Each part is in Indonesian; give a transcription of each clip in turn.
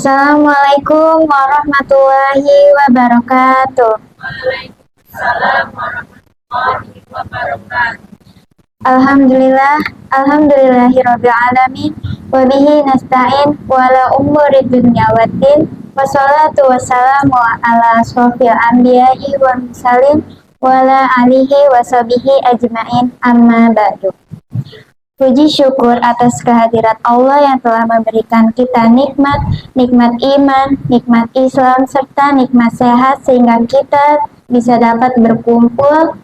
Assalamualaikum warahmatullahi wabarakatuh. Waalaikumsalam warahmatullahi wabarakatuh. Alhamdulillah, alhamdulillahirabbil alamin. Wa bihi nasta'in wa ala umuri dunya waddin. Wassalatu wassalamu ala asrofil anbiya'i wal mursalin wa ala alihi wa sahbihi ajmain. Amma ba'du. Puji syukur atas kehadirat Allah yang telah memberikan kita nikmat iman, nikmat Islam, serta nikmat sehat sehingga kita bisa dapat berkumpul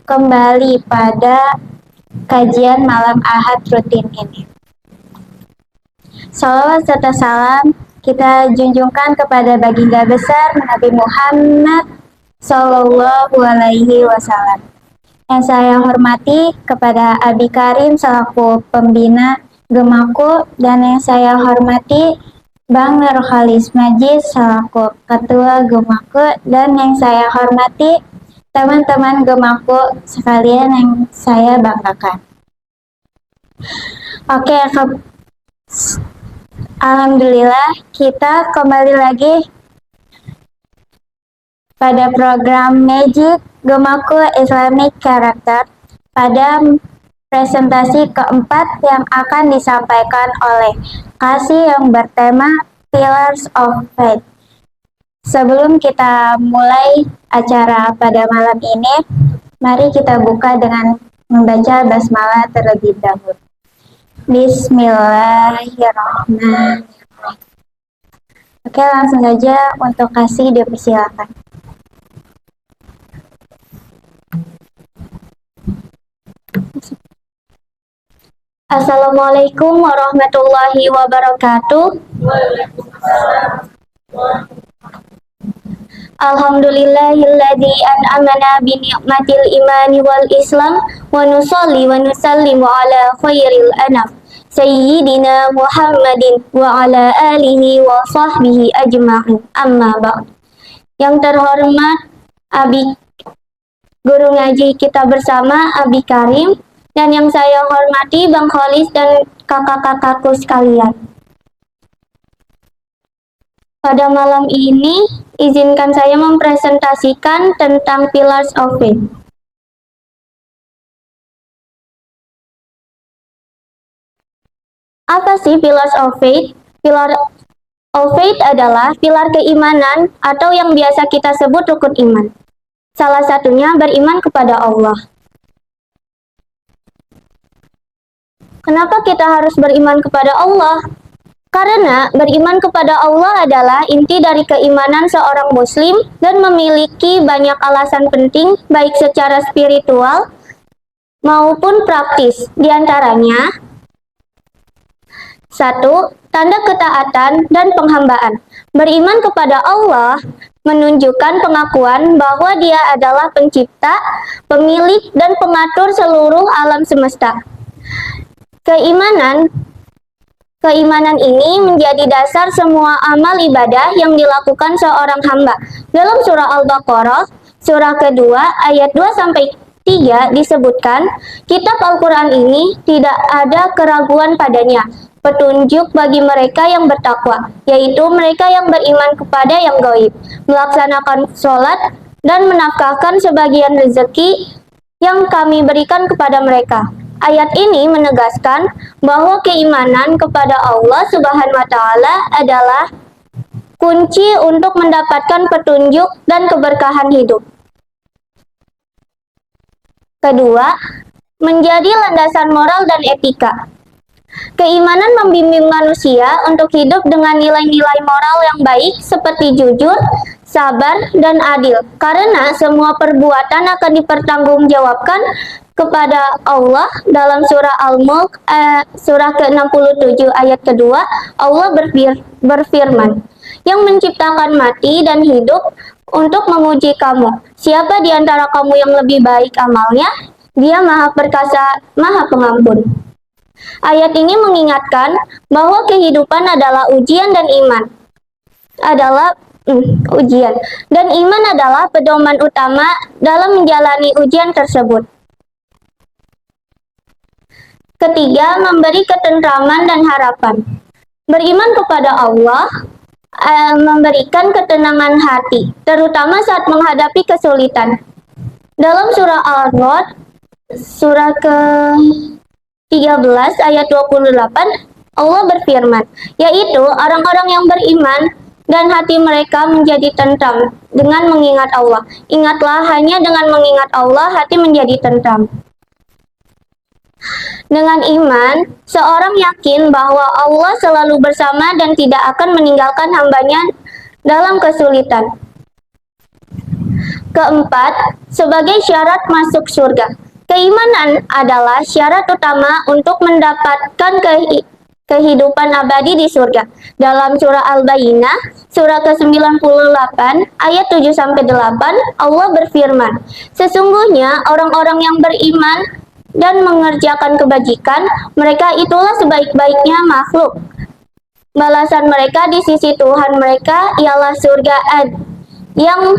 kembali pada kajian malam Ahad rutin ini. Salawat serta salam kita junjungkan kepada baginda besar Nabi Muhammad Sallallahu Alaihi Wasallam. Yang saya hormati kepada Abi Karim selaku pembina Gemaku, dan yang saya hormati Bang Nurholis Majid selaku Ketua Gemaku, dan yang saya hormati teman-teman Gemaku sekalian yang saya banggakan. Oke, alhamdulillah kita kembali lagi pada program Magic Gemaku Islamic Character pada presentasi keempat yang akan disampaikan oleh Kasih yang bertema Pillars of Faith. Sebelum kita mulai acara pada malam ini, mari kita buka dengan membaca basmalah terlebih dahulu. Bismillahirrahmanirrahim. Oke, langsung saja untuk Kasih dipersilakan. Assalamualaikum warahmatullahi wabarakatuh. Alhamdulillahilladzi an'amana bi ni'matil imani wal islam wa nusalli wa nusallimu ala khairil anam sayyidina Muhammadin wa ala alihi wa sahbihi ajma'in. Amma ba'd. Yang terhormat Abi Guru ngaji kita bersama Abi Karim, dan yang saya hormati Bang Kholis dan kakak-kakakku sekalian. Pada malam ini, izinkan saya mempresentasikan tentang Pillars of Faith. Apa sih Pillars of Faith? Pillar of Faith adalah pilar keimanan atau yang biasa kita sebut rukun iman. Salah satunya beriman kepada Allah. Kenapa kita harus beriman kepada Allah? Karena beriman kepada Allah adalah inti dari keimanan seorang muslim dan memiliki banyak alasan penting baik secara spiritual maupun praktis. Di antaranya, 1. Tanda ketaatan dan penghambaan. Beriman kepada Allah menunjukkan pengakuan bahwa Dia adalah pencipta, pemilik, dan pengatur seluruh alam semesta. Keimanan ini menjadi dasar semua amal ibadah yang dilakukan seorang hamba. Dalam surah Al-Baqarah, surah kedua, ayat 2-3 disebutkan, kitab Al-Quran ini tidak ada keraguan padanya, petunjuk bagi mereka yang bertakwa, yaitu mereka yang beriman kepada yang gaib, melaksanakan sholat, dan menafkahkan sebagian rezeki yang kami berikan kepada mereka. Ayat ini menegaskan bahwa keimanan kepada Allah Subhanahu wa Ta'ala adalah kunci untuk mendapatkan petunjuk dan keberkahan hidup. Kedua, menjadi landasan moral dan etika. Keimanan membimbing manusia untuk hidup dengan nilai-nilai moral yang baik seperti jujur, sabar, dan adil. Karena semua perbuatan akan dipertanggungjawabkan kepada Allah. Dalam surah Al-Mulk surah ke-67 ayat kedua, Allah berfirman, yang menciptakan mati dan hidup untuk menguji kamu. Siapa di antara kamu yang lebih baik amalnya? Dia Maha Perkasa, Maha Pengampun. Ayat ini mengingatkan bahwa kehidupan adalah ujian dan iman adalah pedoman utama dalam menjalani ujian tersebut. Ketiga, memberi ketentraman dan harapan. Beriman kepada Allah memberikan ketenangan hati, terutama saat menghadapi kesulitan. Dalam surah Al-Ra'd, surah ke-13 ayat 28, Allah berfirman, yaitu orang-orang yang beriman dan hati mereka menjadi tentram dengan mengingat Allah. Ingatlah, hanya dengan mengingat Allah hati menjadi tentram. Dengan iman, seorang yakin bahwa Allah selalu bersama dan tidak akan meninggalkan hambanya dalam kesulitan. Keempat, sebagai syarat masuk surga. Keimanan adalah syarat utama untuk mendapatkan kehidupan abadi di surga. Dalam surah Al-Bayyinah, surah ke-98, ayat 7-8, Allah berfirman, sesungguhnya orang-orang yang beriman dan mengerjakan kebajikan, mereka itulah sebaik-baiknya makhluk. Balasan mereka di sisi Tuhan mereka ialah surga yang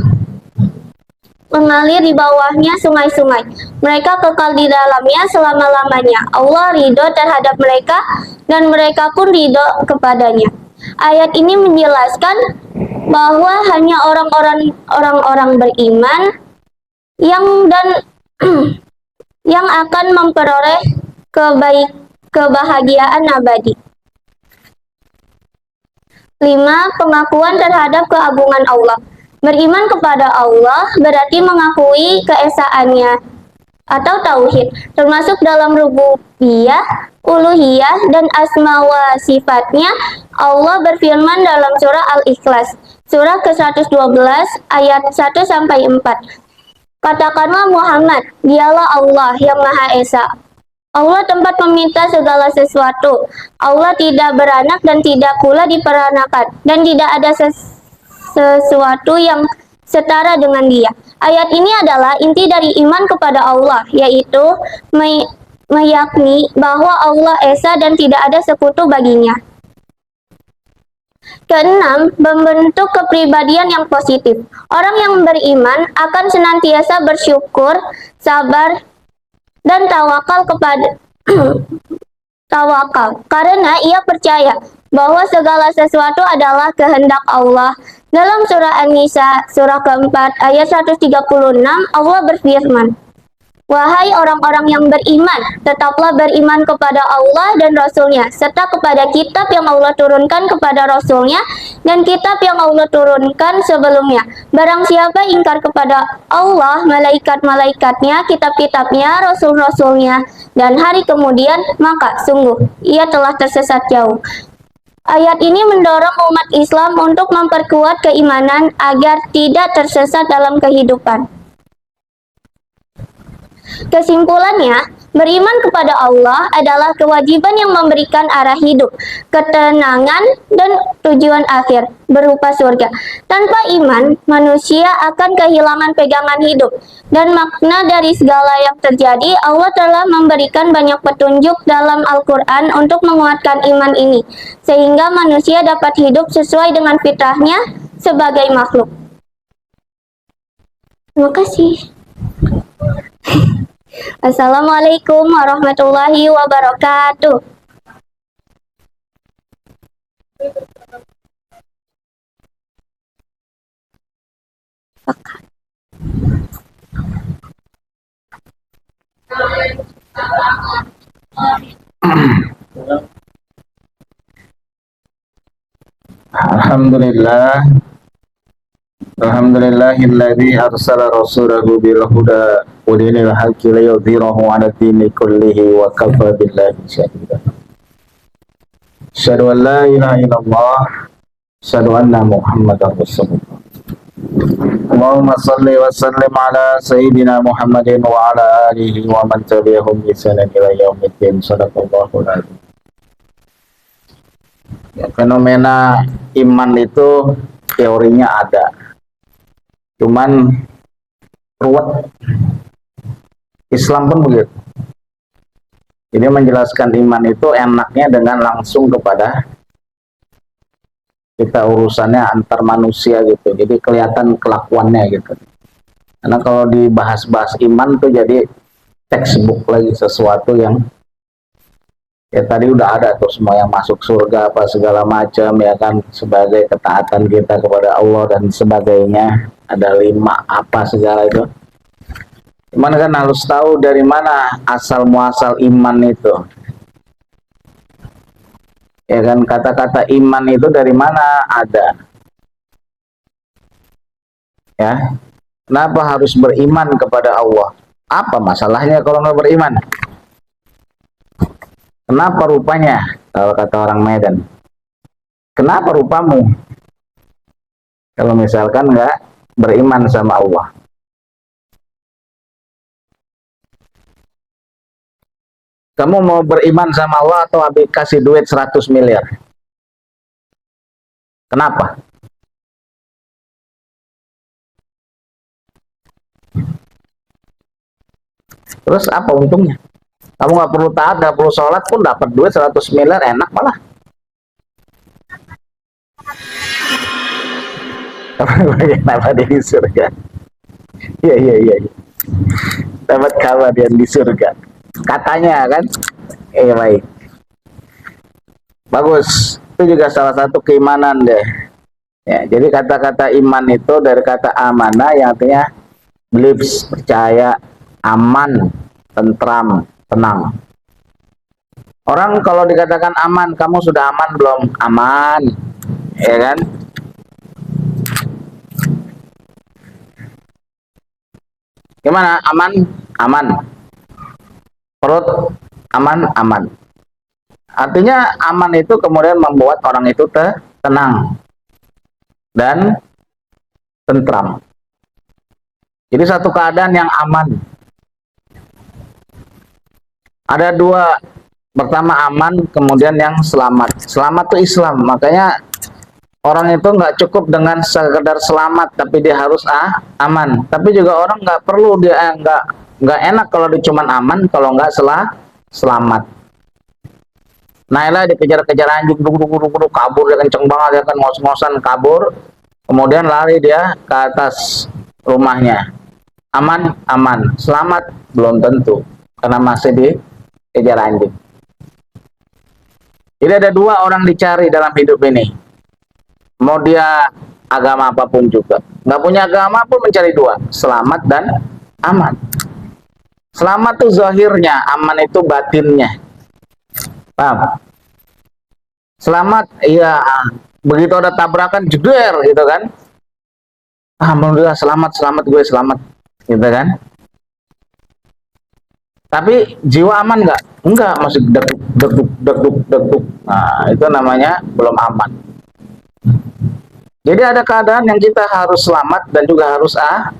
mengalir di bawahnya sungai-sungai. Mereka kekal di dalamnya selama-lamanya. Allah ridho terhadap mereka dan mereka pun ridho kepadanya. Ayat ini menjelaskan bahwa hanya orang-orang beriman yang akan memperoleh kebahagiaan abadi. 5. Pengakuan terhadap keagungan Allah. Beriman kepada Allah berarti mengakui keesaannya atau tauhid, termasuk dalam rububiyah, uluhiyah, dan asma wa sifatnya. Allah berfirman dalam surah Al-Ikhlas, surah ke-112 ayat 1-4. Katakanlah Muhammad, dialah Allah yang Maha Esa. Allah tempat meminta segala sesuatu. Allah tidak beranak dan tidak pula diperanakan, dan tidak ada sesuatu yang setara dengan Dia. Ayat ini adalah inti dari iman kepada Allah, yaitu meyakini bahwa Allah Esa dan tidak ada sekutu baginya. Keenam, membentuk kepribadian yang positif. Orang yang beriman akan senantiasa bersyukur, sabar, dan tawakal karena ia percaya bahwa segala sesuatu adalah kehendak Allah. Dalam surah An-Nisa, surah keempat, ayat 136, Allah berfirman, wahai orang-orang yang beriman, tetaplah beriman kepada Allah dan Rasul-Nya, serta kepada kitab yang Allah turunkan kepada Rasul-Nya dan kitab yang Allah turunkan sebelumnya. Barang siapa ingkar kepada Allah, malaikat-malaikatnya, kitab-kitabnya, Rasul-Rasul-Nya, dan hari kemudian, maka sungguh ia telah tersesat jauh. Ayat ini mendorong umat Islam untuk memperkuat keimanan agar tidak tersesat dalam kehidupan. Kesimpulannya, beriman kepada Allah adalah kewajiban yang memberikan arah hidup, ketenangan, dan tujuan akhir berupa surga. Tanpa iman, manusia akan kehilangan pegangan hidup dan makna dari segala yang terjadi. Allah telah memberikan banyak petunjuk dalam Al-Quran untuk menguatkan iman ini, sehingga manusia dapat hidup sesuai dengan fitrahnya sebagai makhluk. Terima kasih. Assalamualaikum warahmatullahi wabarakatuh. Alhamdulillah. Alhamdulillahilladzi arsala rasulahu bil huda wa dinil haqqi liyudhhirahu 'ala dini kullihi wa kafa billahi shahida. Asyhadu an la ilaha illallah, asyhadu anna Muhammadar Rasulullah. Allahumma shalli wa sallim ala sayyidina Muhammadin wa ala alihi wa man tabi'ahum bi ihsanin ila yaumiddin. Shadaqallahul azim. Fenomena iman itu teorinya ada, cuman ruwet. Islam pun begitu. Jadi menjelaskan iman itu enaknya dengan langsung kepada kita, urusannya antar manusia gitu. Jadi kelihatan kelakuannya gitu. Karena kalau dibahas-bahas iman tuh jadi textbook lagi, sesuatu yang Ya tadi udah ada tuh semua yang masuk surga apa segala macam ya kan, sebagai ketaatan kita kepada Allah dan sebagainya. Ada 5 apa segala itu. Cuman kan harus tahu dari mana asal muasal iman itu. Ya kan, kata-kata iman itu dari mana ada. Ya. Kenapa harus beriman kepada Allah? Apa masalahnya kalau nggak beriman? Kenapa rupanya? Kalau kata orang Medan. Kenapa rupamu? Kalau misalkan nggak beriman sama Allah. Kamu mau beriman sama Allah atau habis kasih duit 100 miliar? Kenapa? Terus apa untungnya? Kamu nggak perlu taat, nggak perlu sholat pun dapat duit 100 miliar, enak malah. Kenapa dia di surga? Iya, iya, iya. Dapat kabar dia di surga. Katanya kan? Baik. Bagus. Itu juga salah satu keimanan deh. Ya, jadi kata-kata iman itu dari kata amanah yang artinya beliefs, percaya, aman, tentram, tenang. Orang kalau dikatakan aman, kamu sudah aman belum? Aman, ya kan? Gimana? Aman? Aman. Perut? Aman? Aman. Artinya aman itu kemudian membuat orang itu tenang dan tentram. Jadi satu keadaan yang aman. Ada 2. Pertama aman, kemudian yang selamat. Selamat itu Islam. Makanya orang itu nggak cukup dengan sekedar selamat, tapi dia harus aman. Tapi juga orang nggak perlu dia nggak enak kalau dia cuma aman, kalau nggak selamat. Naila dikejar-kejar anjing, kabur dia kenceng banget, dia kan ngos-ngosan kabur, kemudian lari dia ke atas rumahnya. Aman, aman. Selamat belum tentu, karena masih dikejar anjing. Jadi ada 2 orang dicari dalam hidup ini. Mau dia agama apapun juga. Nggak punya agama pun mencari 2. Selamat dan aman. Selamat itu zahirnya, aman itu batinnya. Paham? Selamat, iya. Begitu ada tabrakan, jeder gitu kan. Alhamdulillah selamat gue selamat. Gitu kan. Tapi jiwa aman nggak? Enggak, masih degduk. Nah, itu namanya belum aman. Jadi ada keadaan yang kita harus selamat dan juga harus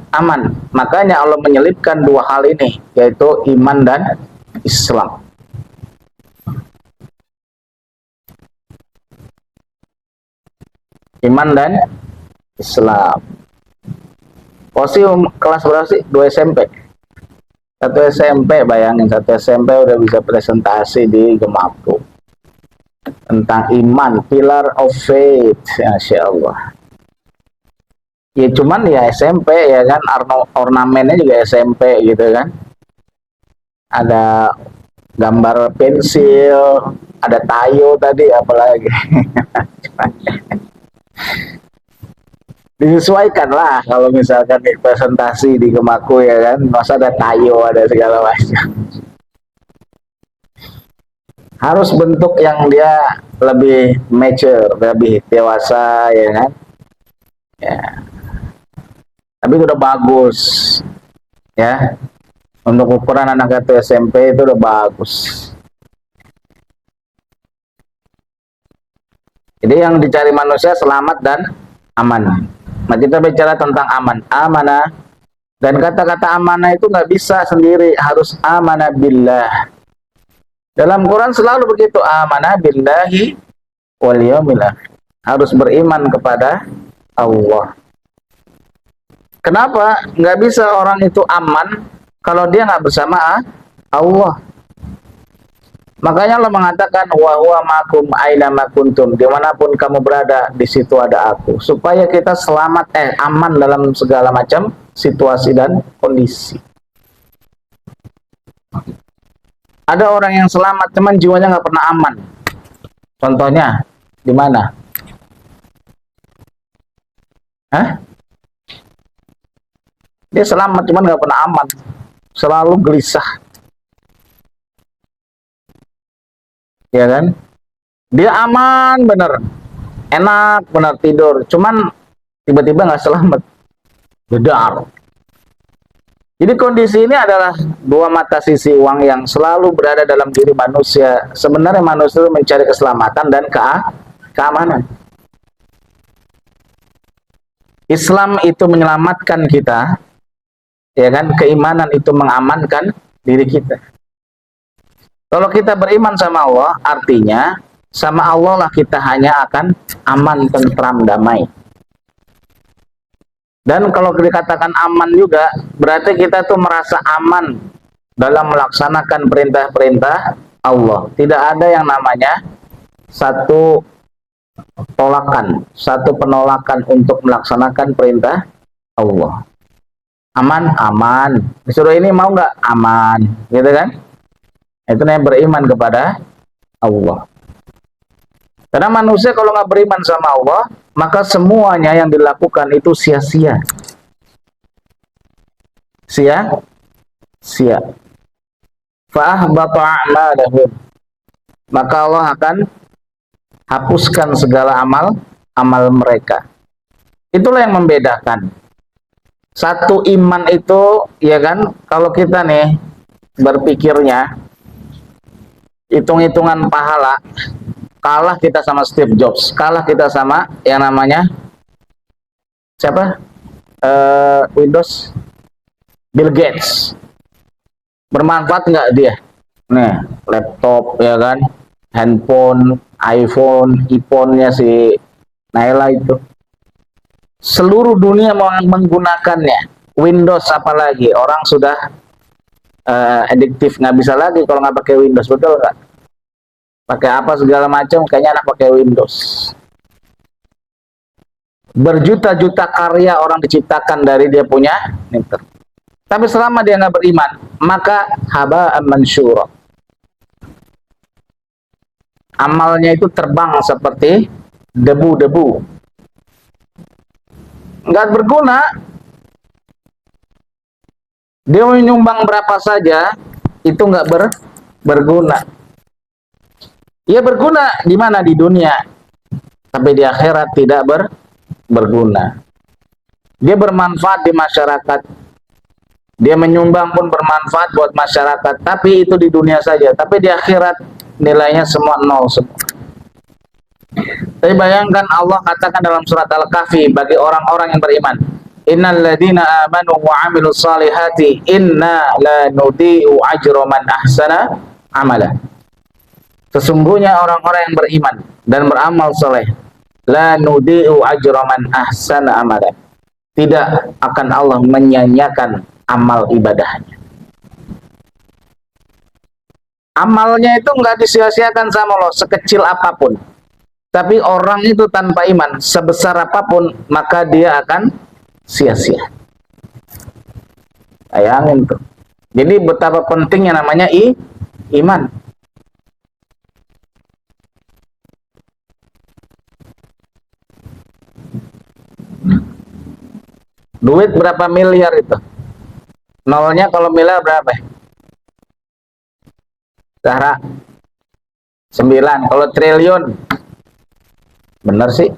aman. Makanya Allah menyelipkan 2 hal ini, yaitu iman dan Islam. Iman dan Islam. Posisi kelas berapa sih? 2 SMP. 1 SMP, bayangin 1 SMP udah bisa presentasi di Gemapu tentang iman, pillar of faith. Masya Allah. Ya cuman ya SMP ya kan, ornamennya juga SMP gitu kan. Ada gambar pensil, ada tayo tadi, apalagi. Disesuaikan lah kalau misalkan di presentasi di Gemaku ya kan, masa ada tayo, ada segala macam. Harus bentuk yang dia lebih mature, lebih dewasa ya kan. Ya. Tapi itu udah bagus ya. Untuk ukuran anak itu SMP itu udah bagus. Jadi yang dicari manusia selamat dan aman. Nah, kita bicara tentang aman, amanah. Dan kata-kata amanah itu nggak bisa sendiri, harus amanah billah. Dalam Quran selalu begitu, amanah billahi wal yaumil akhir. Harus beriman kepada Allah. Kenapa? Nggak bisa orang itu aman kalau dia nggak bersama Allah. Makanya Allah mengatakan wa huwa ma'akum aina ma kuntum, dimanapun kamu berada di situ ada aku, supaya kita selamat aman dalam segala macam situasi dan kondisi. Ada orang yang selamat, cuman jiwanya nggak pernah aman. Contohnya, di mana? Hah? Dia selamat, cuman nggak pernah aman. Selalu gelisah. Ya kan? Dia aman bener. Enak bener tidur. Cuman tiba-tiba nggak selamat. Bedar. Jadi kondisi ini adalah dua mata sisi uang yang selalu berada dalam diri manusia. Sebenarnya manusia itu mencari keselamatan dan keamanan. Islam itu menyelamatkan kita, ya kan? Keimanan itu mengamankan diri kita. Kalau kita beriman sama Allah, artinya sama Allah lah kita hanya akan aman, tentram, damai. Dan kalau dikatakan aman juga, berarti kita tuh merasa aman dalam melaksanakan perintah-perintah Allah. Tidak ada yang namanya satu tolakan, satu penolakan untuk melaksanakan perintah Allah. Aman, aman. Disuruh ini mau nggak? Aman, gitu kan? Itu namanya beriman kepada Allah. Karena manusia kalau nggak beriman sama Allah, maka semuanya yang dilakukan itu sia-sia. Sia-sia. Fa'ahbata a'malahum. Maka Allah akan hapuskan segala amal mereka. Itulah yang membedakan. Satu iman itu, ya kan, kalau kita nih berpikirnya hitung-hitungan pahala, kalah kita sama Steve Jobs, kalah kita sama yang namanya siapa? Windows, Bill Gates. Bermanfaat nggak dia? Nih, laptop, ya kan, handphone, iPhone, iPhone-nya si Naila itu. Seluruh dunia mau menggunakannya. Windows apalagi, orang sudah adiktif, nggak bisa lagi kalau nggak pakai Windows, betul nggak? Pakai apa segala macam, kayaknya anak pakai Windows. Berjuta-juta karya orang diciptakan dari dia punya internet. Tapi selama dia nggak beriman, maka haba'an mansyura. Amalnya itu terbang seperti debu-debu. Nggak berguna. Dia menyumbang berapa saja, itu nggak berguna. Ia berguna di mana? Di dunia. Tapi di akhirat tidak berguna. Dia bermanfaat di masyarakat. Dia menyumbang pun bermanfaat buat masyarakat. Tapi itu di dunia saja. Tapi di akhirat nilainya semua nol semua. Tapi bayangkan Allah katakan dalam surat Al-Kahfi bagi orang-orang yang beriman. Innal ladzina amanu wa 'amilus salihati inna la nudhi'u ajra man ahsana amala. Sesungguhnya orang-orang yang beriman dan beramal soleh, la nudhi'u ajra man ahsana amala. Tidak akan Allah menyia-nyiakan amal ibadahnya. Amalnya itu nggak disia-siakan sama Allah sekecil apapun. Tapi orang itu tanpa iman sebesar apapun maka dia akan sia-sia. Bayangin tuh. Jadi betapa pentingnya namanya iman. Duit berapa miliar itu? Nolnya kalau miliar berapa? Zahra 9. Kalau triliun bener sih.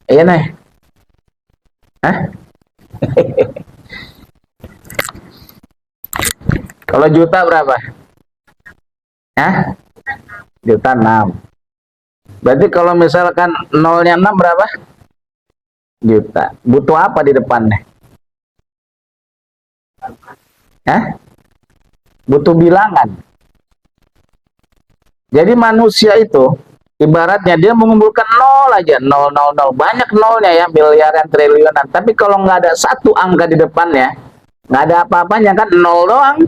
Iya nih. Hah? Kalau juta berapa? Hah? Juta 6. Berarti kalau misalkan nolnya 6 berapa? Juta. Butuh apa di depannya? Hah? Butuh bilangan. Jadi manusia itu ibaratnya dia mengumpulkan nol aja, nol, nol, nol. Banyak nolnya ya, miliaran, triliunan. Tapi kalau nggak ada satu angka di depannya, nggak ada apa-apanya kan, nol doang.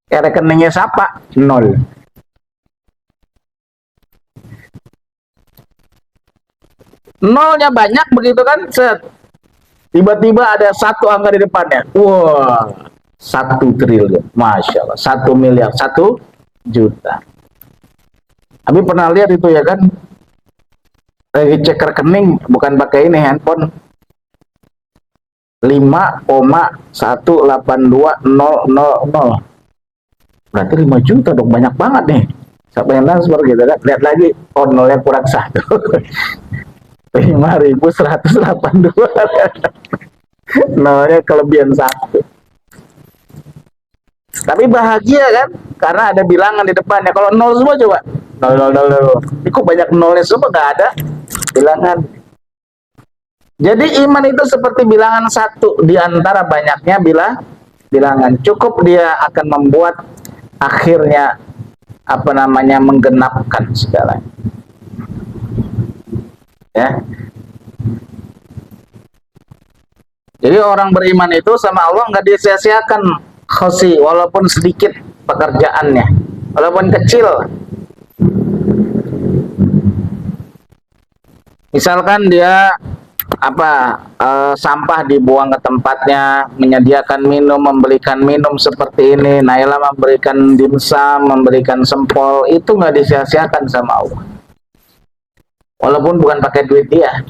Kayak rekeningnya siapa? Nol. Nolnya banyak begitu kan, set. Tiba-tiba ada satu angka di depannya. Wah, 1 triliun. Masya Allah. 1 miliar. 1 juta. Abi pernah lihat itu ya kan? Lagi cek rekening, bukan pakai ini handphone. 5,18200. Berarti 5 juta dong, banyak banget nih. Siapa yang transfer gitu kan? Lihat lagi, oh nolnya kurang 1. 5.182. Nolnya kelebihan 1. Tapi bahagia kan? Karena ada bilangan di depannya. Kalau nol semua coba. Nol, nol, nol, nol. Ini kok banyak nolnya semua, nggak ada bilangan. Jadi iman itu seperti bilangan 1 di antara banyaknya bilangan. Cukup dia akan membuat akhirnya menggenapkan segalanya. Ya. Jadi orang beriman itu sama Allah nggak disia-siakan khosi, walaupun sedikit pekerjaannya, walaupun kecil. Misalkan dia sampah dibuang ke tempatnya, menyediakan minum, memberikan minum seperti ini, Naila memberikan dimsum, memberikan sempol, itu nggak disia-siakan sama Allah. Walaupun bukan pakai duit dia,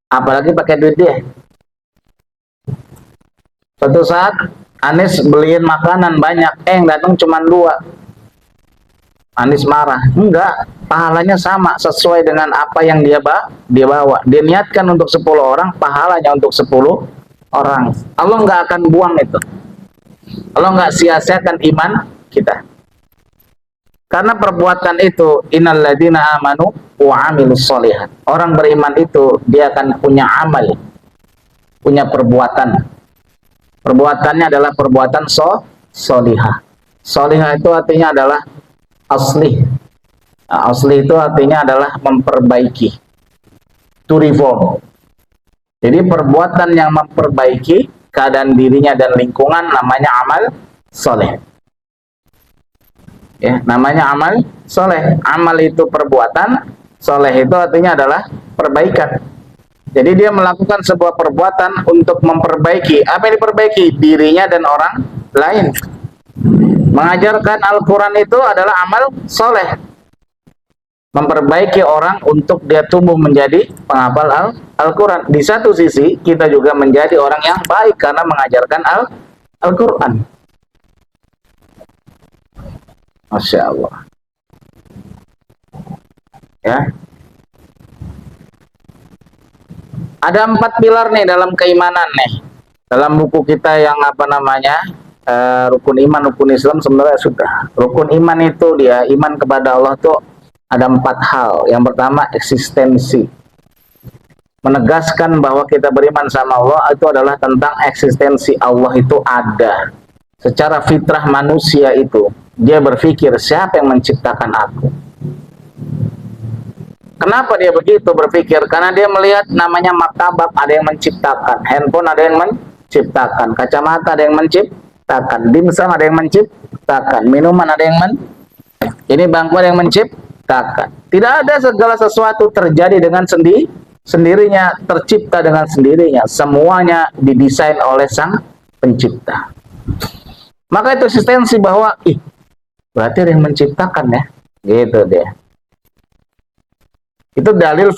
apalagi pakai duit dia. Suatu saat Anis beliin makanan banyak, yang datang cuma 2. Anis marah. Enggak, pahalanya sama sesuai dengan apa yang dia bawa. Dia niatkan untuk 10 orang, pahalanya untuk 10 orang. Allah nggak akan buang itu. Allah nggak sia-siakan iman kita. Karena perbuatan itu, innal ladzina amanu wa amilus sholihat. Orang beriman itu dia akan punya amal, punya perbuatan. Perbuatannya adalah perbuatan sholihah. Sholihah itu artinya adalah asli. Nah, asli itu artinya adalah memperbaiki, to reform. Jadi perbuatan yang memperbaiki keadaan dirinya dan lingkungan namanya amal soleh. Ya, namanya amal soleh. Amal itu perbuatan, soleh itu artinya adalah perbaikan. Jadi dia melakukan sebuah perbuatan untuk memperbaiki. Apa yang diperbaiki? Dirinya dan orang lain. Mengajarkan Al-Quran itu adalah amal soleh. Memperbaiki orang untuk dia tumbuh menjadi penghafal Al-Quran. Di satu sisi, kita juga menjadi orang yang baik karena mengajarkan Al-Quran. Masya Allah. Ya. Ada 4 pilar nih dalam keimanan nih. Dalam buku kita yang rukun iman, rukun Islam sebenarnya sudah. Rukun iman itu dia iman kepada Allah tuh ada 4 hal. Yang pertama eksistensi, menegaskan bahwa kita beriman sama Allah itu adalah tentang eksistensi. Allah itu ada. Secara fitrah manusia itu dia berpikir siapa yang menciptakan aku. Kenapa dia begitu berpikir? Karena dia melihat namanya martabak ada yang menciptakan, handphone ada yang menciptakan, kacamata ada yang menciptakan, dimsum ada yang menciptakan, minuman ada yang ini bangku ada yang menciptakan. Tidak ada segala sesuatu terjadi dengan sendirinya, tercipta dengan sendirinya. Semuanya didesain oleh Sang Pencipta. Maka itu eksistensi bahwa berarti ada yang menciptakan ya. Gitu deh. Itu dalil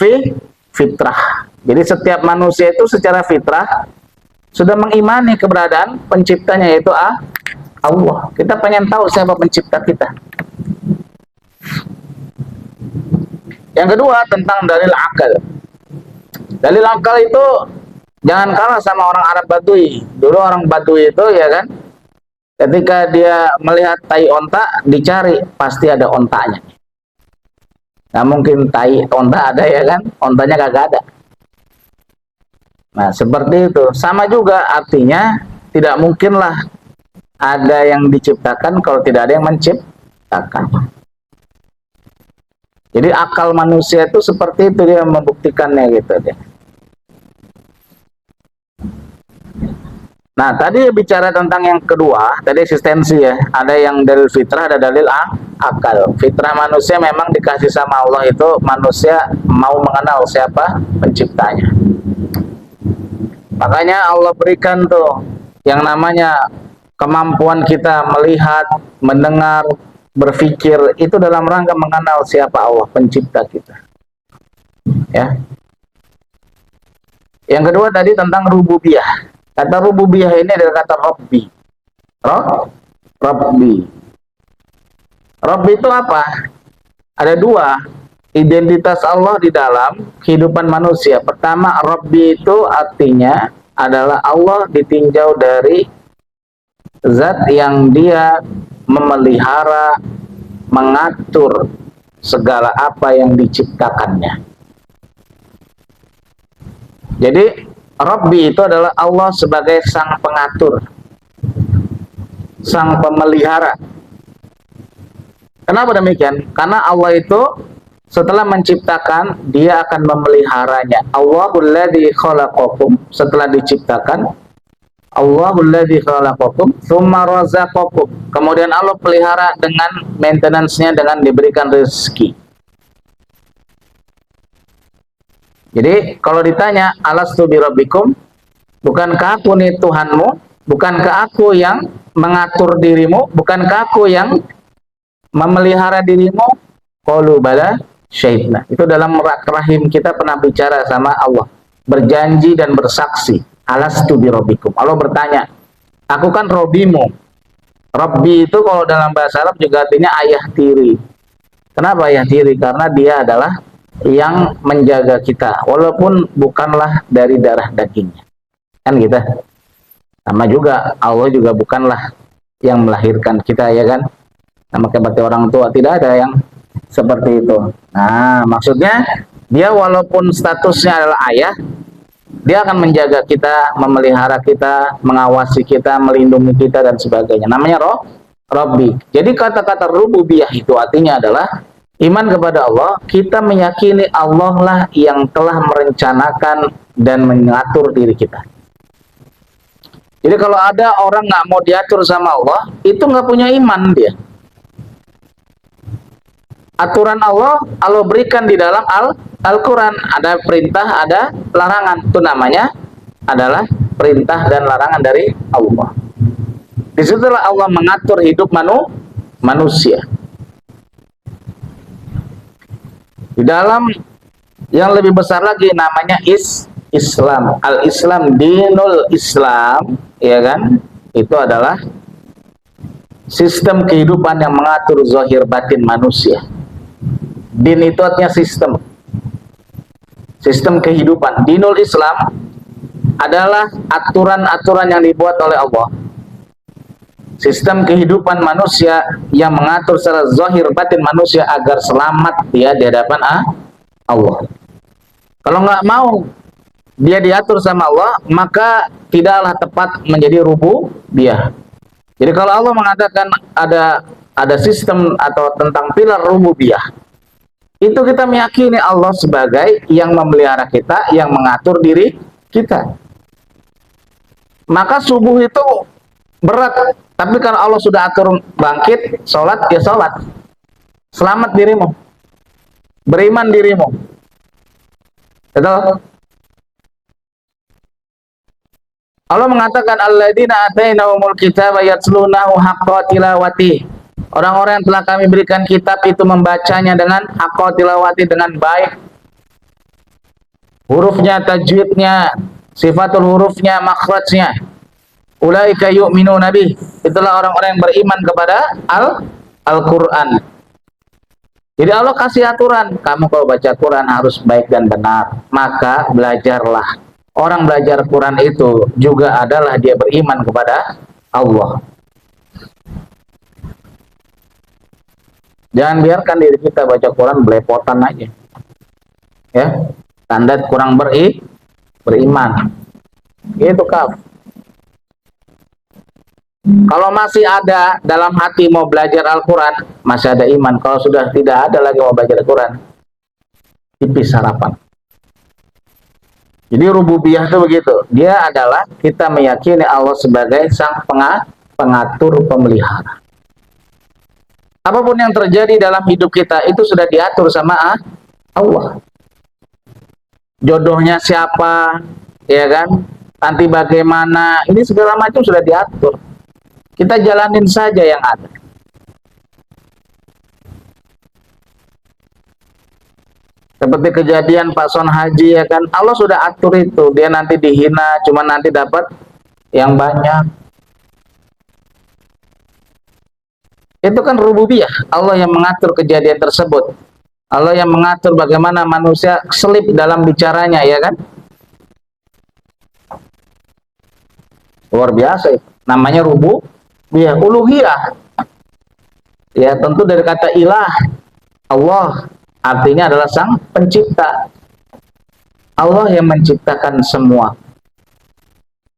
fitrah. Jadi setiap manusia itu secara fitrah sudah mengimani keberadaan penciptanya, yaitu Allah. Kita pengen tahu siapa pencipta kita. Yang kedua tentang dalil akal. Dalil akal itu jangan kalah sama orang Arab Badui. Dulu orang Badui itu ya kan, ketika dia melihat tai onta, dicari pasti ada ontanya. Nah mungkin tai onta ada ya kan, ontanya kagak ada. Nah seperti itu. Sama juga artinya tidak mungkinlah ada yang diciptakan kalau tidak ada yang menciptakan. Jadi akal manusia itu seperti itu, dia membuktikannya gitu deh. Nah tadi bicara tentang yang kedua, tadi eksistensi ya. Ada yang dalil fitrah, ada dalil akal. Fitrah manusia memang dikasih sama Allah itu manusia mau mengenal siapa penciptanya. Makanya Allah berikan tuh yang namanya kemampuan kita melihat, mendengar, berpikir itu dalam rangka mengenal siapa Allah pencipta kita. Ya. Yang kedua tadi tentang rububiyah. Kata rububiyah ini adalah kata Rabbi. Rabbi. Rabbi itu apa? Ada dua identitas Allah di dalam kehidupan manusia. Pertama, Rabbi itu artinya adalah Allah ditinjau dari zat yang dia memelihara, mengatur segala apa yang diciptakannya. Jadi Rabbi itu adalah Allah sebagai sang pengatur, sang pemelihara. Kenapa demikian? Karena Allah itu setelah menciptakan, dia akan memeliharanya. Allahul ladzi khalaqakum, setelah diciptakan, Allahul ladzi khalaqakum tsumma razaqakum. Kemudian Allah pelihara dengan maintenance-nya, dengan diberikan rezeki. Jadi kalau ditanya alastu birabbikum, bukankah aku nih Tuhanmu? Bukankah aku yang mengatur dirimu? Bukankah aku yang memelihara dirimu? Qalu bala syahidna. Itu dalam rahim kita pernah bicara sama Allah, berjanji dan bersaksi. Alastu birabbikum. Allah bertanya, aku kan Robbimu. Rabbi itu kalau dalam bahasa Arab juga artinya ayah tiri. Kenapa ayah tiri? Karena dia adalah yang menjaga kita, walaupun bukanlah dari darah dagingnya. Kan kita. Sama juga, Allah juga bukanlah yang melahirkan kita, ya kan? Sama seperti orang tua, tidak ada yang seperti itu. Nah, maksudnya dia walaupun statusnya adalah ayah, dia akan menjaga kita, memelihara kita, mengawasi kita, melindungi kita dan sebagainya. Namanya Rabbi. Jadi kata-kata rububiyah itu artinya adalah iman kepada Allah. Kita meyakini Allah lah yang telah merencanakan dan mengatur diri kita. Jadi kalau ada orang nggak mau diatur sama Allah, itu nggak punya iman dia. Aturan Allah berikan di dalam Al-Quran. Ada perintah, ada larangan. Itu namanya adalah perintah dan larangan dari Allah. Disitulah Allah mengatur hidup manusia. Di dalam yang lebih besar lagi namanya Islam. Al-Islam, dinul Islam, ya kan? Itu adalah sistem kehidupan yang mengatur zahir batin manusia. Din itu artinya sistem. Sistem kehidupan. Dinul Islam adalah aturan-aturan yang dibuat oleh Allah. Sistem kehidupan manusia yang mengatur secara zahir batin manusia agar selamat dia di hadapan Allah. Kalau nggak mau dia diatur sama Allah, maka tidaklah tepat menjadi rububiyah. Jadi kalau Allah mengatakan ada sistem atau tentang pilar rububiyah, itu kita meyakini Allah sebagai yang memelihara kita, yang mengatur diri kita. Maka subuh itu berat, tapi kalau Allah sudah atur bangkit, sholat, ya sholat. Selamat dirimu, beriman dirimu. Betul? Allah mengatakan alladzina atainahumul kitaba yatlunahu haqqa tilawati. Orang-orang yang telah kami berikan kitab itu membacanya dengan haqqa tilawati, dengan baik. Hurufnya, tajwidnya, sifatul hurufnya, makhrajnya. Ulaika yu'minuna bih. Itulah orang-orang yang beriman kepada Al-Qur'an. Jadi Allah kasih aturan, kamu kalau baca Quran harus baik dan benar. Maka belajarlah. Orang belajar Quran itu juga adalah dia beriman kepada Allah. Jangan biarkan diri kita baca Quran belepotan aja. Ya, tanda kurang beriman. Itu kaf. Kalau masih ada dalam hati mau belajar Al-Quran, masih ada iman. Kalau sudah tidak ada lagi mau belajar Al-Quran, tipis harapan. Jadi rububiyah itu begitu. Dia adalah kita meyakini Allah sebagai sang pengatur, pemelihara. Apapun yang terjadi dalam hidup kita itu sudah diatur sama Allah. Jodohnya siapa, ya kan? Nanti bagaimana? Ini segala macam sudah diatur. Kita jalanin saja yang ada. Seperti kejadian Pak Son Haji, ya kan, Allah sudah atur itu, dia nanti dihina, cuma nanti dapat yang banyak. Itu kan rububiyah, Allah yang mengatur kejadian tersebut. Allah yang mengatur bagaimana manusia selip dalam bicaranya, ya kan? Luar biasa itu. Namanya rububiyah. Uluhiyah, ya tentu dari kata ilah, Allah artinya adalah sang pencipta. Allah yang menciptakan semua.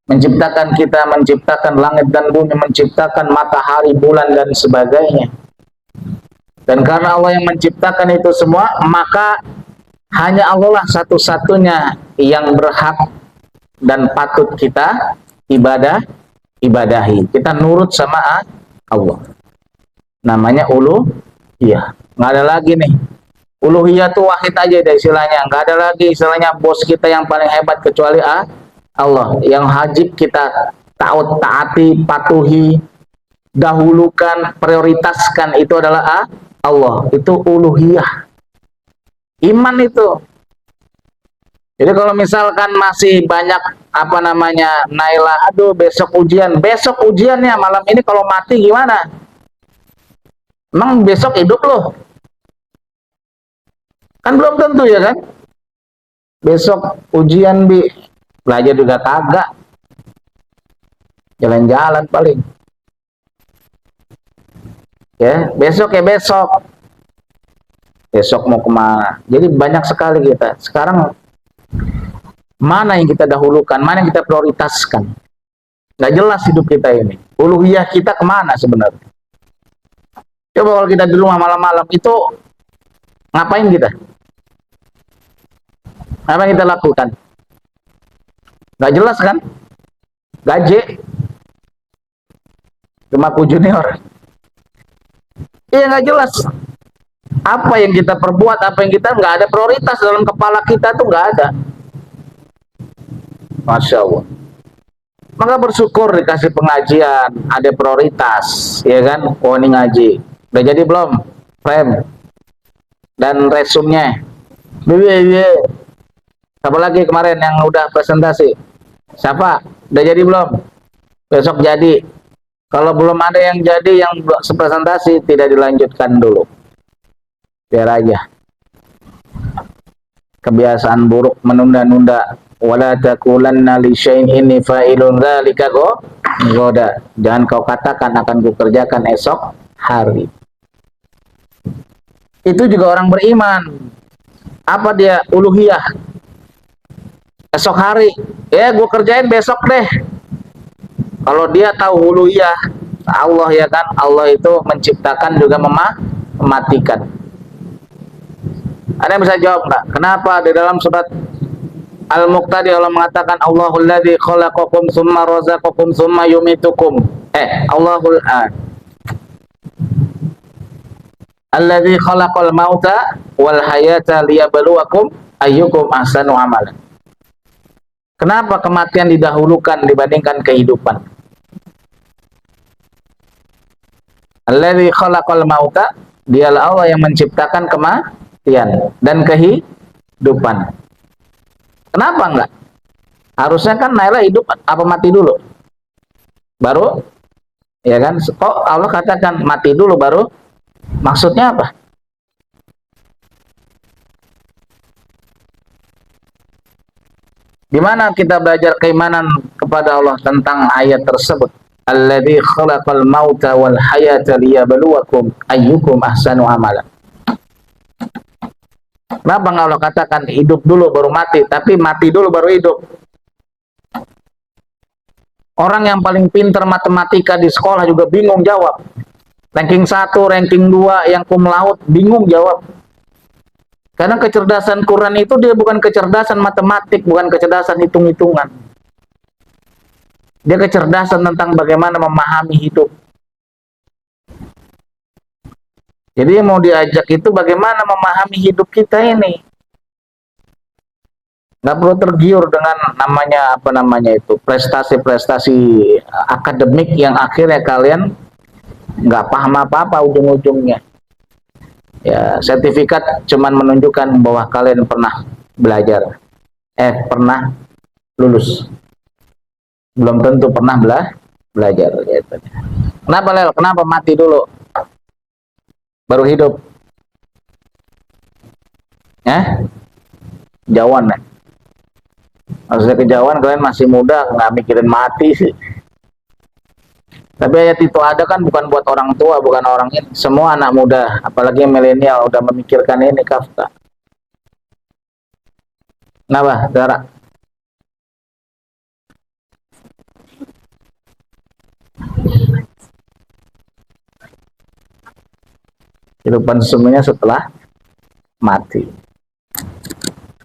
Menciptakan kita, menciptakan langit dan bumi, menciptakan matahari, bulan, dan sebagainya. Dan karena Allah yang menciptakan itu semua, maka hanya Allah lah satu-satunya yang berhak dan patut kita ibadahi. Kita nurut sama Allah. Namanya uluhiyah. Nggak ada lagi nih. Uluhiyah tuh wahid aja deh istilahnya. Nggak ada lagi istilahnya bos kita yang paling hebat kecuali Allah. Yang wajib kita taati, patuhi, dahulukan, prioritaskan itu adalah Allah. Itu uluhiyah. Iman itu. Jadi kalau misalkan masih banyak apa namanya Naila, aduh besok ujiannya malam ini kalau mati gimana? Emang besok hidup loh? Kan belum tentu, ya kan? Besok ujian belajar juga kagak, jalan-jalan paling. Ya besok mau kemana? Jadi banyak sekali kita sekarang. Mana yang kita dahulukan, mana yang kita prioritaskan? Nggak jelas hidup kita ini. Uluhiyah kita kemana sebenarnya? Coba kalau kita di rumah malam-malam itu ngapain kita? Apa yang kita lakukan? Nggak jelas kan? Gaje Gemaku Junior. Iya nggak jelas. Apa yang kita perbuat, apa yang kita nggak ada prioritas dalam kepala kita tuh nggak ada. Masya Allah. Maka bersyukur dikasih pengajian, ada prioritas, ya kan? Oh ini ngaji, udah jadi belum? Frame dan resumnya. Siapa lagi kemarin yang udah presentasi? Siapa? Udah jadi belum? Besok jadi. Kalau belum ada yang jadi, yang presentasi tidak dilanjutkan dulu. Biar aja. Kebiasaan buruk menunda-nunda. Wala taqulanna li syai'in inni fa'ilun dzalika ghadan. Jangan kau katakan akan kukerjakan esok hari. Itu juga orang beriman. Apa dia? Uluhiyah. Esok hari, ya gue kerjain besok deh. Kalau dia tahu uluhiyah Allah, ya kan, Allah itu menciptakan juga mematikan. Ada yang bisa jawab nggak? Kenapa di dalam surat Al-Muqtadi Allah mengatakan Allahul ladzi khalaqakum tsumma razaqakum tsumma yumitukum. Allahul alladzi khalaqal mauta wal hayata liyabluwakum ayyukum ahsanu amalan. Kenapa kematian didahulukan dibandingkan kehidupan? Alladzi khalaqal mauta, dialah Allah yang menciptakan kematian dan kehidupan. Kenapa enggak? Harusnya kan Naila hidup apa mati dulu? Baru, ya kan? Kok Allah katakan mati dulu baru? Maksudnya apa? Di mana kita belajar keimanan kepada Allah tentang ayat tersebut? Alladzi khalaqal mauta wal hayata liyabluwakum ayyukum ahsanu amala. Kenapa nggak Allah katakan hidup dulu baru mati, tapi mati dulu baru hidup? Orang yang paling pintar matematika di sekolah juga bingung jawab. Ranking 1, ranking 2, yang cum laude bingung jawab. Karena kecerdasan Quran itu dia bukan kecerdasan matematik, bukan kecerdasan hitung-hitungan. Dia kecerdasan tentang bagaimana memahami hidup. Jadi yang mau diajak itu bagaimana memahami hidup kita ini. Nggak perlu tergiur dengan namanya apa namanya itu prestasi-prestasi akademik yang akhirnya kalian nggak paham apa-apa ujung-ujungnya. Ya, sertifikat cuman menunjukkan bahwa kalian pernah belajar, pernah lulus. Belum tentu pernah belajar. Gitu. Kenapa Lel? Kenapa mati dulu? Baru hidup? Jauhan ya? Maksudnya kejauhan kalian masih muda, nggak mikirin mati sih. Tapi ayat itu ada kan bukan buat orang tua, bukan orang ini. Semua anak muda, apalagi milenial, udah memikirkan ini Kafka. Kenapa, Zara? Kehidupan sesungguhnya setelah mati.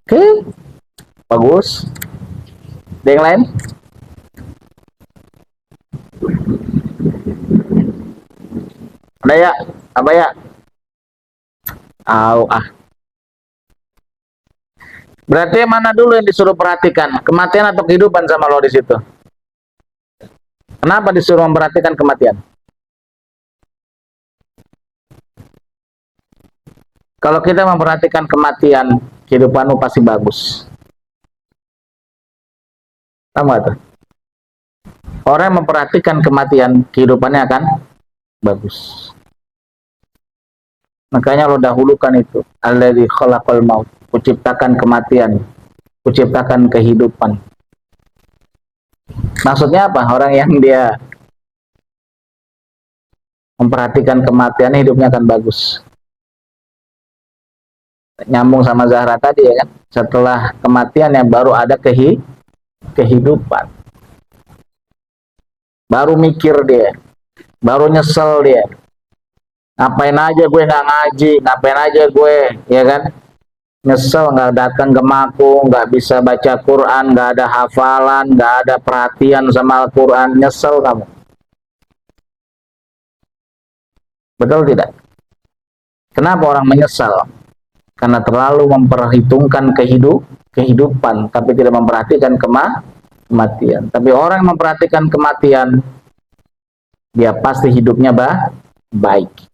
Oke, bagus. Ada yang lain? Ada ya? Apa ya? Berarti mana dulu yang disuruh perhatikan? Kematian atau kehidupan sama lo di situ? Kenapa disuruh memperhatikan kematian? Kalau kita memperhatikan kematian, kehidupanmu pasti bagus. Tahu nggak tuh? Orang yang memperhatikan kematian, kehidupannya akan bagus. Makanya lo dahulukan itu. Alladzi khalaqal maut. Kuciptakan kematian. Kuciptakan kehidupan. Maksudnya apa? Orang yang dia memperhatikan kematian, hidupnya akan bagus. Nyambung sama Zahra tadi ya kan. Setelah kematian yang baru ada kehidupan. Baru mikir dia. Baru nyesel dia. Ngapain aja gue nggak ngaji, ngapain aja gue, ya kan? Nyesel nggak datang ke Maku, nggak bisa baca Quran, nggak ada hafalan, nggak ada perhatian sama Al-Quran, nyesel kamu. Betul tidak? Kenapa orang menyesal? Karena terlalu memperhitungkan kehidupan, tapi tidak memperhatikan kematian. Tapi orang yang memperhatikan kematian, dia pasti hidupnya baik.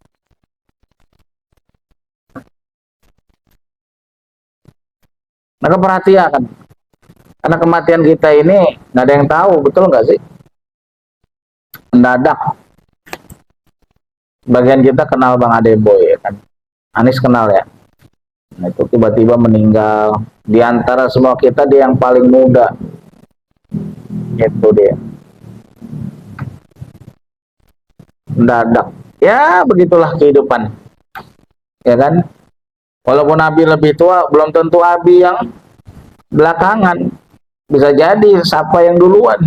Maka perhatikan, karena kematian kita ini nggak ada yang tahu, betul nggak sih? Mendadak. Bagian kita kenal Bang Adeboy, ya kan? Anis kenal ya. Nah, itu tiba-tiba meninggal. Di antara semua kita dia yang paling muda. Itu dia. Mendadak. Ya begitulah kehidupan. Ya kan? Walaupun Abi lebih tua, belum tentu Abi yang belakangan. Bisa jadi siapa yang duluan.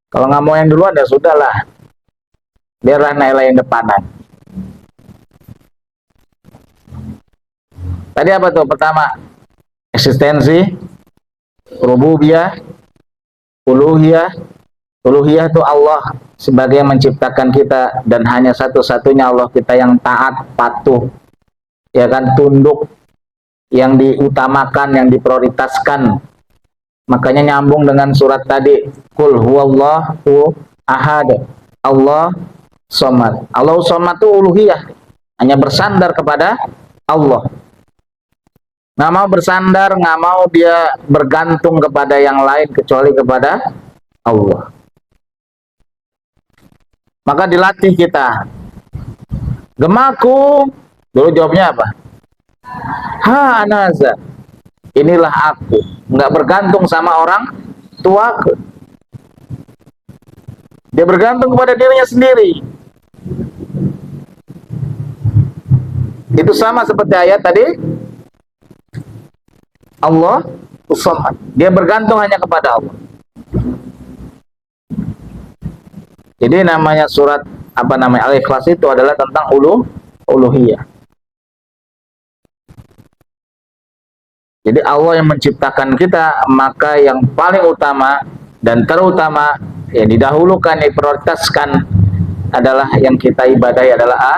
Kalau nggak mau yang duluan ya sudahlah. Biarlah Naila yang depanan. Tadi apa tuh? Pertama, eksistensi, rububiyah, uluhiyah. Uluhiyah itu Allah sebagai yang menciptakan kita, dan hanya satu-satunya Allah kita yang taat, patuh, ya kan, tunduk, yang diutamakan, yang diprioritaskan. Makanya nyambung dengan surat tadi, Qul huwallahu ahad, Allah somad. Allah somad itu uluhiyah, hanya bersandar kepada Allah. Nggak mau bersandar, nggak mau dia bergantung kepada yang lain kecuali kepada Allah. Maka dilatih kita. Gemaku, dulu jawabnya apa? Ha anaza. Inilah aku. Nggak bergantung sama orang tuaku. Dia bergantung kepada dirinya sendiri. Itu sama seperti ayat tadi. Allah As-Samad. Dia bergantung hanya kepada Allah. Jadi namanya surat apa namanya Al-Ikhlas itu adalah tentang uluhiyah. Jadi Allah yang menciptakan kita, maka yang paling utama dan terutama yang didahulukan, diprioritaskan adalah yang kita ibadahi adalah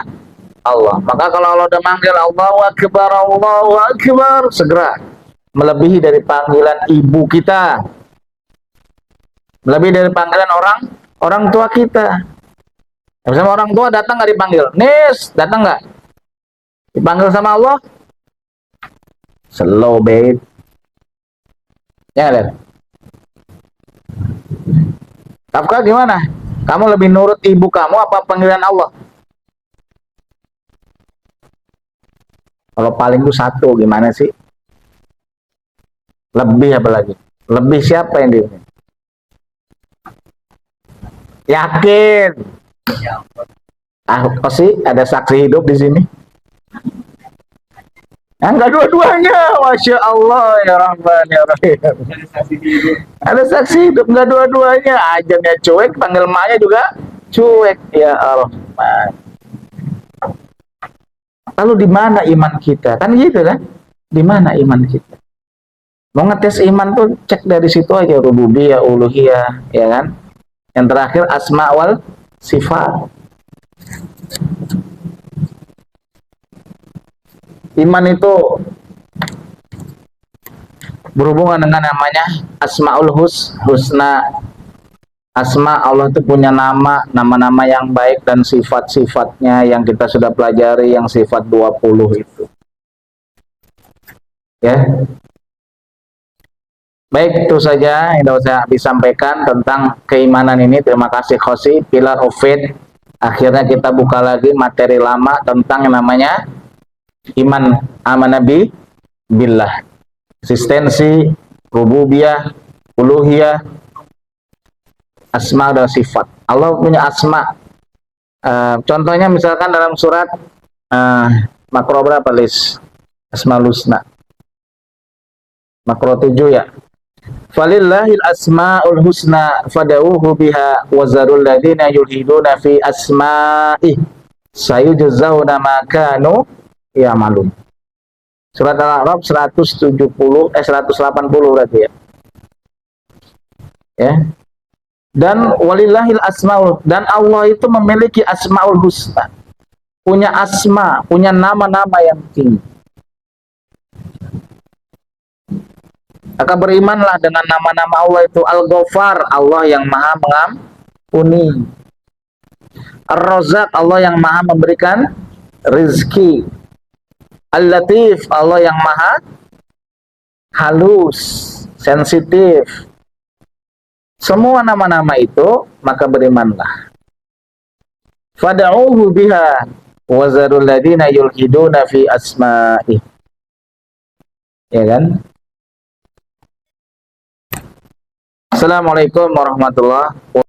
Allah. Maka kalau Allah udah manggil Allahu Akbar, segera melebihi dari panggilan ibu kita, melebihi dari panggilan orang tua kita. Sama orang tua datang nggak dipanggil, Nis, datang nggak? Dipanggil sama Allah, slow babe. Ya lihat. Kafka gimana? Kamu lebih nurut ibu kamu apa panggilan Allah? Kalau paling itu satu, gimana sih? Lebih apa lagi? Lebih siapa yang dia? Yakin? Apa sih? Ada saksi hidup di sini? Enggak dua-duanya, Masya Allah ya Rahman ya Rahim. Ada saksi hidup, enggak dua-duanya. Ajarnya cuek, panggil maknya juga cuek ya Allah. Lalu di mana iman kita? Kan gitu kan? Di mana iman kita? Mau ngetes iman tuh cek dari situ aja, rububiyah, uluhiyah, ya kan? Yang terakhir asma wal sifat. Iman itu berhubungan dengan namanya asmaul husna. Asma, Allah itu punya nama-nama yang baik dan sifat-sifatnya yang kita sudah pelajari, yang sifat 20 itu. Ya. Baik, itu saja yang dapat saya disampaikan tentang keimanan ini. Terima kasih Khosi, Pillar of Faith. Akhirnya kita buka lagi materi lama tentang yang namanya iman amanabi billah. Eksistensi, rububiyah, uluhiyah, asma dan sifat. Allah punya asma. Contohnya misalkan dalam surat makro berapa Lis? Asmaul husna. Makro 7 ya. Falillahil asmaul husna fad'uhu biha wa zarul ladzina yulhiduna fi asma'i sayujzauna ma kanu ya'malun. Surat Al-A'raf 180 berarti ya. Ya. Dan walillahil asmaul, dan Allah itu memiliki asmaul husna. Punya asma, punya nama-nama yang tinggi. Maka berimanlah dengan nama-nama Allah itu. Al-Ghafar, Allah yang maha mengampuni. Ar-Razzaq, Allah yang maha memberikan rezeki. Al-Latif, Allah yang maha halus, sensitif. Semua nama-nama itu, maka berimanlah. Fad'uhu biha wa zarul ladina yulhiduna fi asma'i. Ya kan? Assalamualaikum warahmatullahi wabarakatuh.